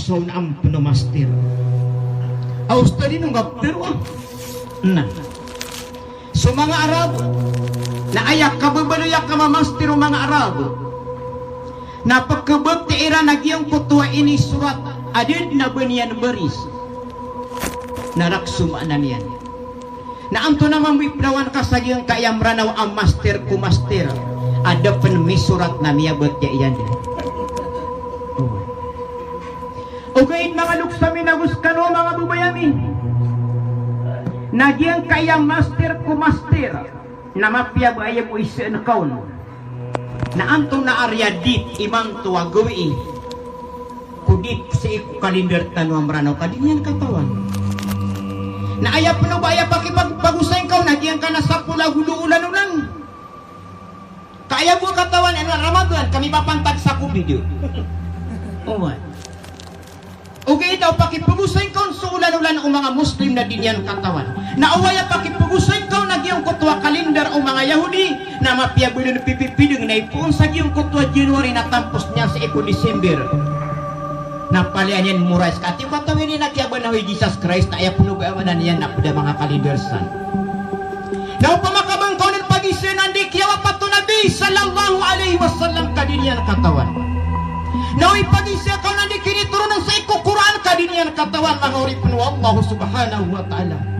sound am penomastir. Aus tadi nunggap terwa. Nah. So mga Arabo na ayak kababaloyak ka mamastir o mga Arabo. Napagkabag ti ira nagyang kutuwa ini surat adid na banian baris. Naraksumaan yan. Na anto naman wiprawan ka sa iyong kayamranaw ang master ku master. Ada penmisurat na miyabot ya iyan din. Okay, mga luksami na guskano mga bubayami. Nagyang kayang master ku master na mapiyab ayam o isin kaun. Na anto na aryadit imang tuwa gawi. Kudit si kalender tanong amranaw kadinyan katawan. Na ayap no ba ayap pakipagpagusay kaw nagyang ka na sa pula huluulan ulang. Kaya mo katawan na Ramadan kami papantag sa video. Oh. Okay daw pakipagusay kaw sa ulan-ulan o mga Muslim na dinyan katawan. Na awaya pakipagusay kaw nagyang kutwa kalender o mga Yahudi na mapiyabulo na pipipidong na ipuon sa giyong kutwa January na tampos niya sa Epo December. Napalian yan murais ka. Tiyo katawin ni nagyaban na Jesus Christ na ayapunog amanan yan na pada mga kalendersan. Na upamakabang kaw ng pag-isya nandi kiyawa pato Nabi sallallahu alaihi wasallam kadinian katawan. Na ipag-isya kaw nandi kinituro ng sa ikukuraan kadinian katawan mga uripin wa Allah subhanahu wa ta'ala.